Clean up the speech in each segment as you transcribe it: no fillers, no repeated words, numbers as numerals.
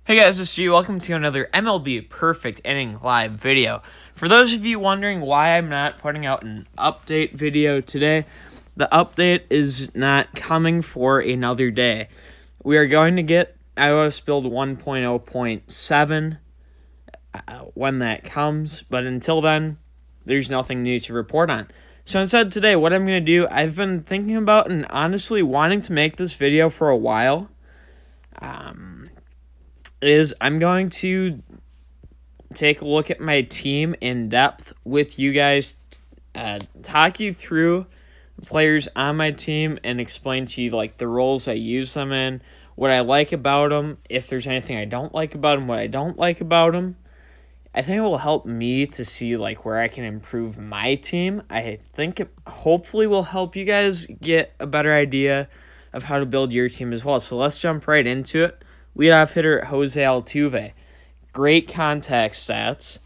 Hey guys, it's G. Welcome to another MLB Perfect Inning live video. For those of you wondering why I'm not putting out an update video today, the update is not coming for another day. We are going to get iOS build 1.0.7 when that comes, but until then, there's nothing new to report on. So instead today, what I'm going to do, I've been thinking about and honestly wanting to make this video for a while. Is I'm going to take a look at my team in depth with you guys, talk you through the players on my team and explain to you like the roles I use them in, what I like about them, if there's anything I don't like about them, what I don't like about them. I think it will help me to see like where I can improve my team. I think it hopefully will help you guys get a better idea of how to build your team as well. So let's jump right into it. Leadoff hitter Jose Altuve. Great contact stats.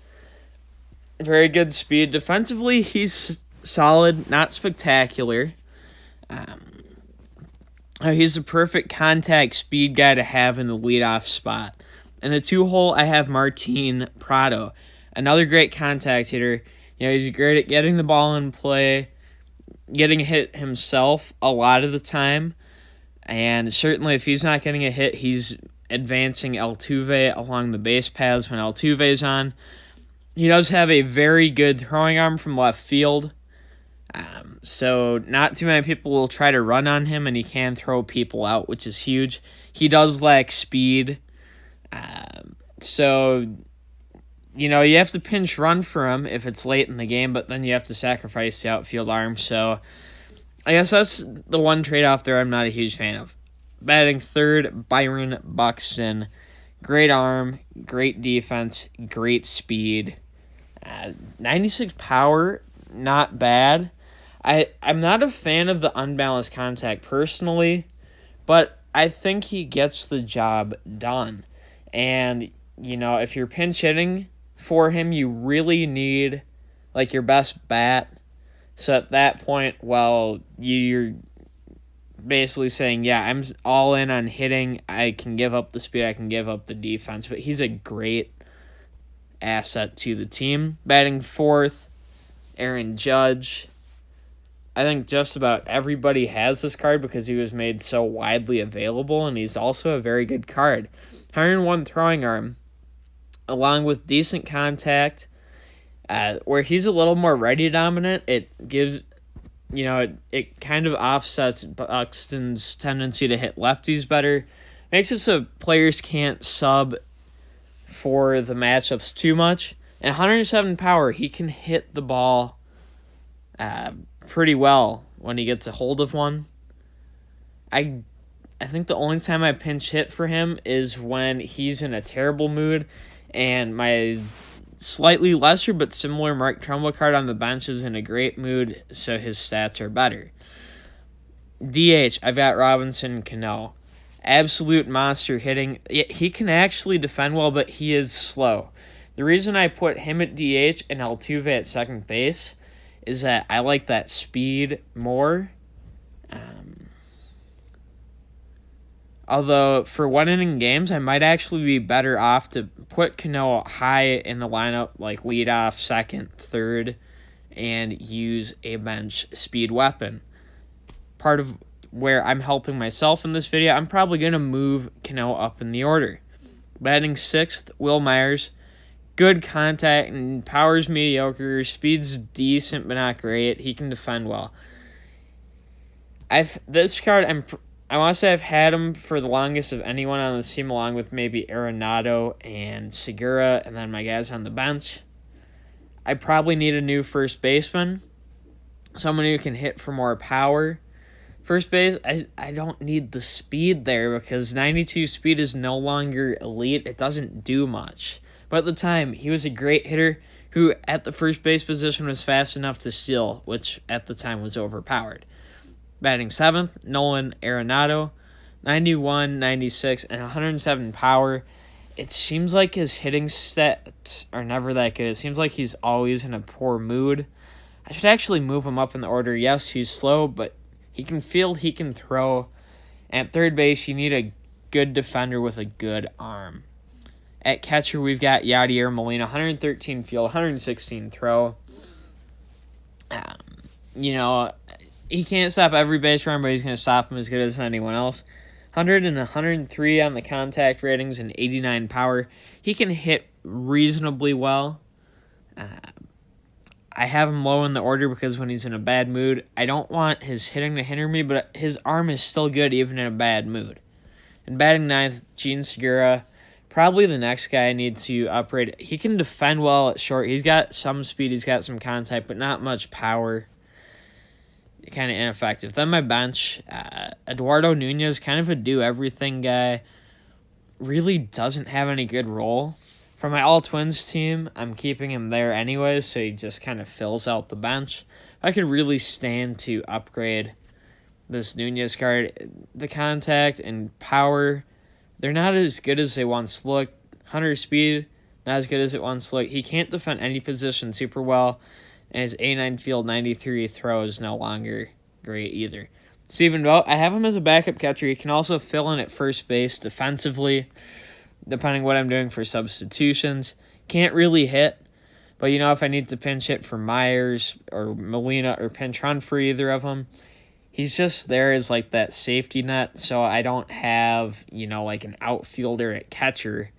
Very good speed. Defensively, he's solid, not spectacular. He's the perfect contact speed guy to have in the leadoff spot. In the 2-hole, I have Martin Prado. Another great contact hitter. He's great at getting the ball in play, getting hit himself a lot of the time. And certainly if he's not getting a hit, he's advancing Altuve along the base paths when Altuve's on. He does have a very good throwing arm from left field. So not too many people will try to run on him, and he can throw people out, which is huge. He does lack speed. So, you have to pinch run for him if it's late in the game, but then you have to sacrifice the outfield arm. So I guess that's the one trade-off there I'm not a huge fan of. Batting third, Byron Buxton. Great arm, great defense, great speed. 96 power, not bad. I'm not a fan of the unbalanced contact personally, but I think he gets the job done. And, if you're pinch hitting for him, you really need, your best bat. So at that point, you're basically saying, yeah, I'm all in on hitting. I can give up the speed. I can give up the defense. But he's a great asset to the team. Batting fourth, Aaron Judge. I think just about everybody has this card because he was made so widely available, and he's also a very good card. 101 throwing arm, along with decent contact, where he's a little more righty dominant. It gives... it kind of offsets Buxton's tendency to hit lefties better. Makes it so players can't sub for the matchups too much. And 107 power, he can hit the ball pretty well when he gets a hold of one. I think the only time I pinch hit for him is when he's in a terrible mood, and my slightly lesser but similar Mark Trumbo card on the bench is in a great mood, so his stats are better. DH, I've got Robinson Cano. Absolute monster hitting. He can actually defend well, but he is slow. The reason I put him at DH and Altuve at second base is that I like that speed more. Although, for one-inning games, I might actually be better off to put Cano high in the lineup, like leadoff, second, third, and use a bench speed weapon. Part of where I'm helping myself in this video, I'm probably going to move Cano up in the order. Batting sixth, Wil Myers. Good contact, and power's mediocre. Speed's decent, but not great. He can defend well. This card, I want to say I've had him for the longest of anyone on this team, along with maybe Arenado and Segura, and then my guys on the bench. I probably need a new first baseman, someone who can hit for more power. First base, I don't need the speed there because 92 speed is no longer elite. It doesn't do much. But at the time, he was a great hitter who at the first base position was fast enough to steal, which at the time was overpowered. Batting seventh, Nolan Arenado, 91, 96, and 107 power. It seems like his hitting stats are never that good. It seems like he's always in a poor mood. I should actually move him up in the order. Yes, he's slow, but he can field, he can throw. At third base, you need a good defender with a good arm. At catcher, we've got Yadier Molina, 113 field, 116 throw. You know, he can't stop every base run, but he's going to stop him as good as anyone else. 100 and 103 on the contact ratings and 89 power. He can hit reasonably well. I have him low in the order because when he's in a bad mood, I don't want his hitting to hinder me, but his arm is still good even in a bad mood. And batting ninth, Gene Segura, probably the next guy I need to upgrade. He can defend well at short. He's got some speed, he's got some contact, but not much power. Kind of ineffective. Then my bench, Eduardo Nunez, kind of a do-everything guy. Really doesn't have any good role. For my All-Twins team, I'm keeping him there anyway, so he just kind of fills out the bench. I could really stand to upgrade this Nunez card. The contact and power, they're not as good as they once looked. 100 speed, not as good as it once looked. He can't defend any position super well, and his A9 field 93 throw is no longer great either. Stephen Vogt, I have him as a backup catcher. He can also fill in at first base defensively, depending what I'm doing for substitutions. Can't really hit, but if I need to pinch hit for Myers or Molina or pinch run for either of them, he's just there as like that safety net, so I don't have, like an outfielder at catcher,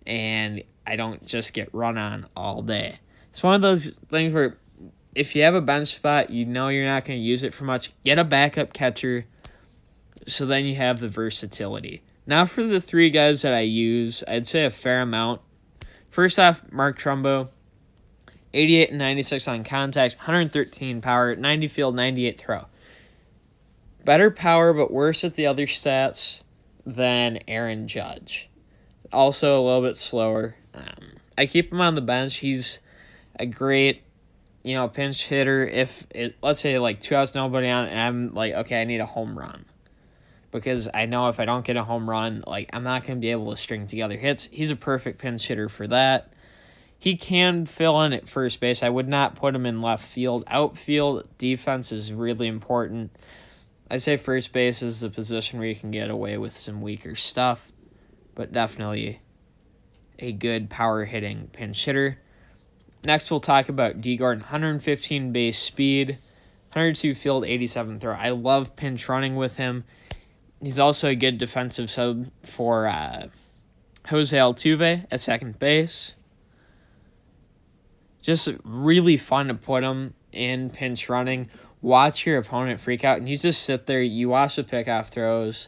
and I don't just get run on all day. It's one of those things where if you have a bench spot, you're not going to use it for much, get a backup catcher, so then you have the versatility. Now for the three guys that I use, I'd say a fair amount. First off, Mark Trumbo, 88 and 96 on contacts, 113 power, 90 field, 98 throw. Better power, but worse at the other stats than Aaron Judge. Also a little bit slower. I keep him on the bench. He's a great, pinch hitter. If let's say like 2 outs, nobody on, and I'm like, okay, I need a home run. Because I know if I don't get a home run, I'm not going to be able to string together hits. He's a perfect pinch hitter for that. He can fill in at first base. I would not put him in left field. Outfield defense is really important. I say first base is the position where you can get away with some weaker stuff, but definitely a good power hitting pinch hitter. Next, we'll talk about D. Gordon, 115 base speed, 102 field, 87 throw. I love pinch running with him. He's also a good defensive sub for Jose Altuve at second base. Just really fun to put him in pinch running. Watch your opponent freak out, and you just sit there, you watch the pickoff throws,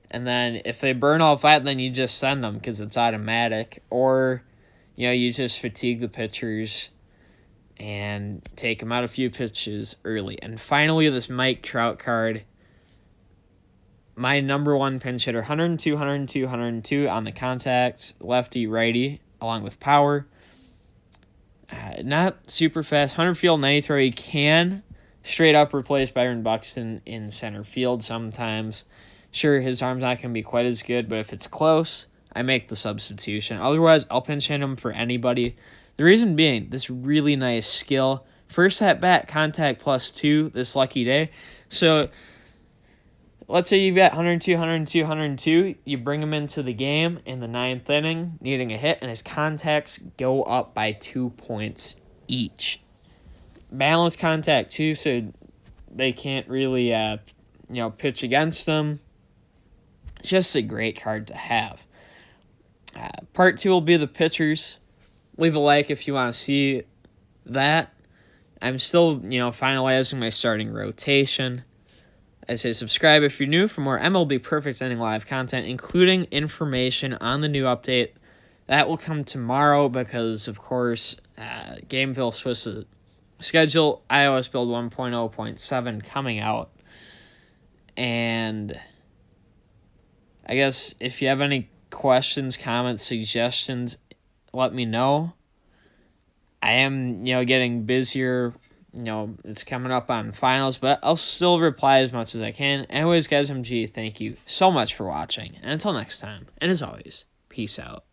and then if they burn all flat, then you just send them because it's automatic. Or, you just fatigue the pitchers and take them out a few pitches early. And finally, this Mike Trout card. My number one pinch hitter, 102, 102, 102 on the contacts, lefty, righty, along with power. Not super fast. 100 field, 90 throw. He can straight up replace Byron Buxton in center field sometimes. Sure, his arm's not going to be quite as good, but if it's close, I make the substitution. Otherwise, I'll pinch hit him for anybody. The reason being, this really nice skill. First at bat, contact +2 this lucky day. So let's say you've got 102, 102, 102. You bring him into the game in the 9th inning, needing a hit, and his contacts go up by 2 points each. Balanced contact, too, so they can't really, pitch against them. Just a great card to have. Part 2 will be the pitchers. Leave a like if you want to see that. I'm still, finalizing my starting rotation. I say subscribe if you're new for more MLB Perfect Inning Live content, including information on the new update. That will come tomorrow because, of course, Gameville switched the schedule. iOS Build 1.0.7 coming out. And I guess if you have any questions, comments, suggestions, let me know. I am, getting busier. It's coming up on finals, but I'll still reply as much as I can. Anyways, guys, MG, thank you so much for watching. And until next time, and as always, peace out.